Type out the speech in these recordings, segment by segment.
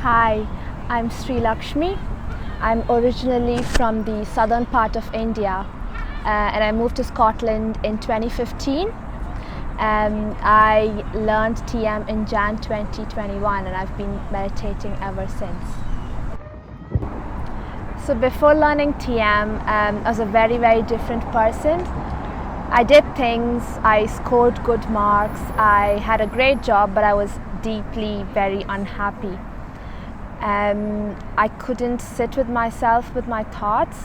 Hi, I'm Srilakshmi. I'm originally from the southern part of India and I moved to Scotland in 2015. I learned TM in Jan 2021 and I've been meditating ever since. So before learning TM, I was a very different person. I did things, I scored good marks, I had a great job, but I was deeply very unhappy. I couldn't sit with myself with my thoughts.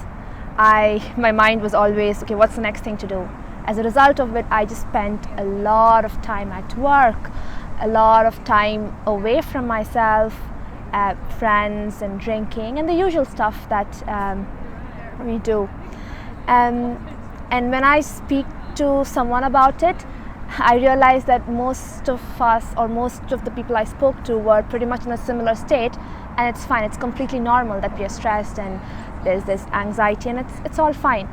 My mind was always, okay, what's the next thing to do? As a result of it, I just spent a lot of time at work, a lot of time away from myself, friends and drinking and the usual stuff that we do. And when I speak to someone about it, I realized that most of us or most of the people I spoke to were pretty much in a similar state, and it's fine. It's completely normal that we are stressed and there's this anxiety, and it's all fine.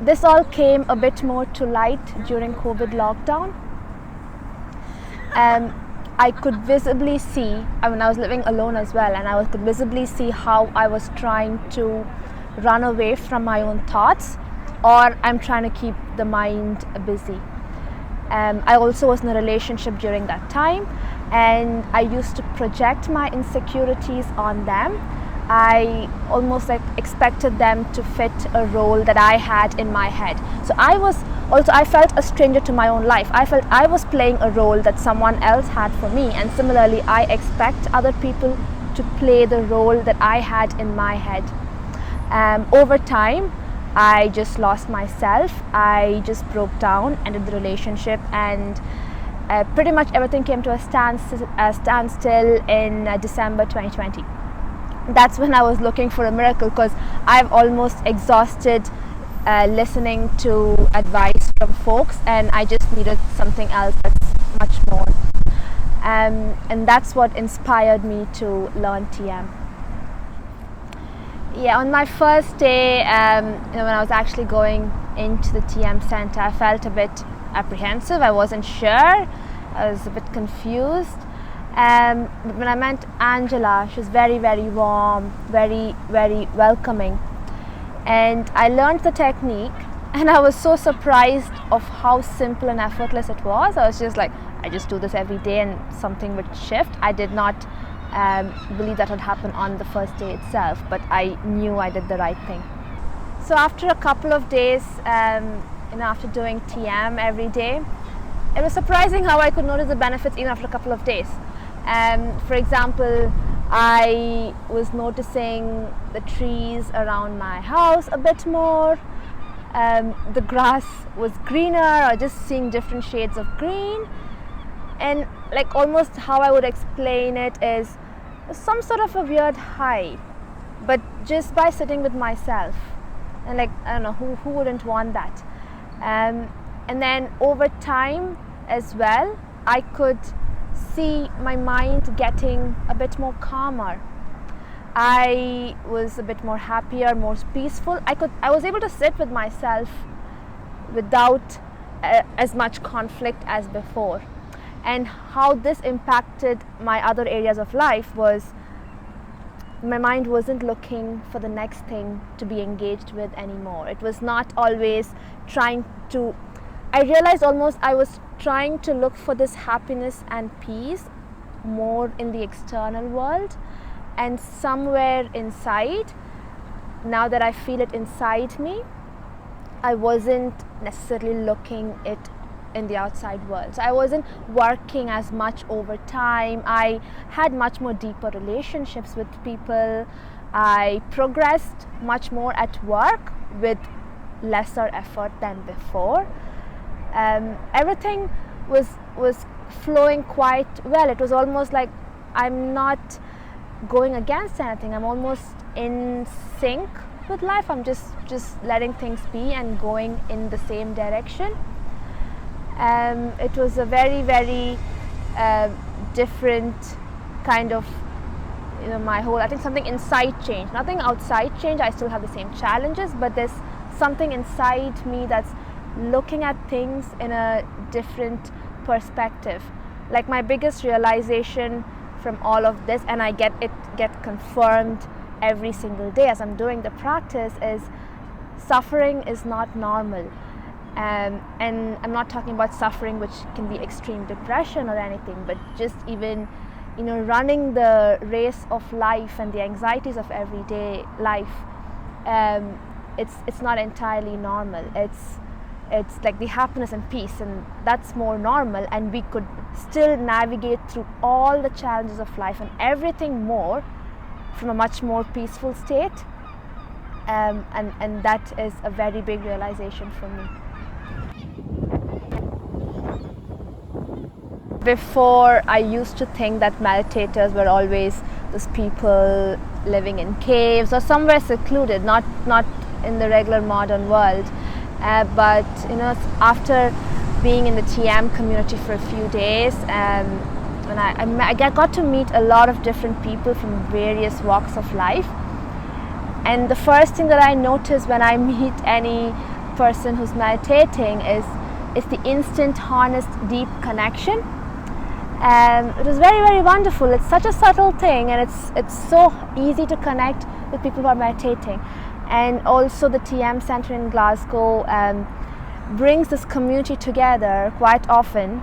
This all came a bit more to light during COVID lockdown. I could visibly see, I was living alone as well, and I could visibly see how I was trying to run away from my own thoughts, or I'm trying to keep the mind busy. I also was in a relationship during that time, and I used to project my insecurities on them. I almost expected them to fit a role that I had in my head. So I felt a stranger to my own life. I felt I was playing a role that someone else had for me, and similarly I expect other people to play the role that I had in my head. Over time, I just lost myself. I just broke down, ended the relationship, and pretty much everything came to a standstill in December 2020. That's when I was looking for a miracle, because I've almost exhausted listening to advice from folks, and I just needed something else that's much more. And that's what inspired me to learn TM. Yeah, on my first day, when I was actually going into the TM center, I felt a bit apprehensive. I wasn't sure. I was a bit confused. But when I met Angela, she was very warm, very welcoming. And I learned the technique, and I was so surprised of how simple and effortless it was. I was just like, I just do this every day and something would shift. I did not believe that would happen on the first day itself, but I knew I did the right thing. So after a couple of days, after doing TM every day, it was surprising how I could notice the benefits even after a couple of days. For example, I was noticing the trees around my house a bit more. The grass was greener, or just seeing different shades of green. And almost how I would explain it is some sort of a weird high, but just by sitting with myself. And I don't know, who wouldn't want that? And then over time as well, I could see my mind getting a bit more calmer. I was a bit more happier, more peaceful. I was able to sit with myself without as much conflict as before. And how this impacted my other areas of life was my mind wasn't looking for the next thing to be engaged with anymore. It was not always I realized almost I was trying to look for this happiness and peace more in the external world, and somewhere inside, now that I feel it inside me, I wasn't necessarily looking it in the outside world. So I wasn't working as much over time. I had much more deeper relationships with people. I progressed much more at work with lesser effort than before. Everything was flowing quite well. It was almost like I'm not going against anything. I'm almost in sync with life. I'm just letting things be and going in the same direction. It was a very different kind of, I think something inside changed. Nothing outside changed. I still have the same challenges, but there's something inside me that's looking at things in a different perspective. Like my biggest realization from all of this, and I get confirmed every single day as I'm doing the practice, is suffering is not normal. And I'm not talking about suffering which can be extreme depression or anything, but just even, you know, running the race of life and the anxieties of everyday life. It's not entirely normal. It's like the happiness and peace, and that's more normal, and we could still navigate through all the challenges of life and everything more from a much more peaceful state. And that is a very big realization for me. Before, I used to think that meditators were always those people living in caves or somewhere secluded, not in the regular modern world. But you know, after being in the TM community for a few days, and I got to meet a lot of different people from various walks of life. And the first thing that I notice when I meet any person who's meditating is the instant, honest, deep connection. It was very, very wonderful. It's such a subtle thing, and it's so easy to connect with people who are meditating. And also the TM Center in Glasgow brings this community together quite often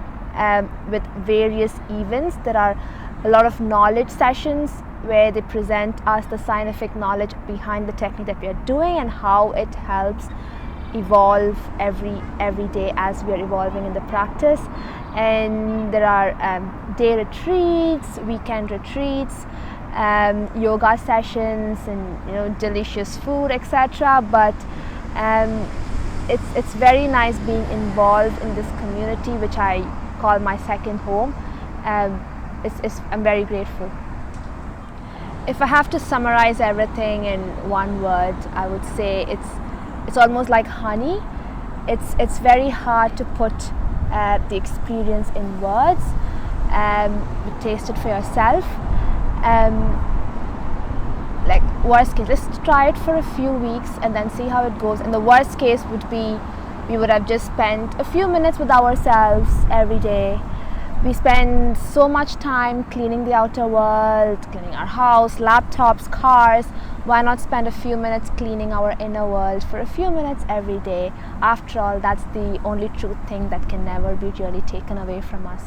with various events. There are a lot of knowledge sessions where they present us the scientific knowledge behind the technique that we are doing and how it helps evolve every day as we are evolving in the practice. And there are day retreats, weekend retreats, yoga sessions, and you know, delicious food, etc. But it's very nice being involved in this community, which I call my second home. I'm very grateful. If I have to summarize everything in one word, I would say it's almost like honey. It's very hard to put the experience in words. You taste it for yourself. Like worst case, let's try it for a few weeks and then see how it goes. And the worst case would be we would have just spent a few minutes with ourselves every day. We spend so much time cleaning the outer world, cleaning our house, laptops, cars. Why not spend a few minutes cleaning our inner world for a few minutes every day? After all, that's the only true thing that can never be really taken away from us.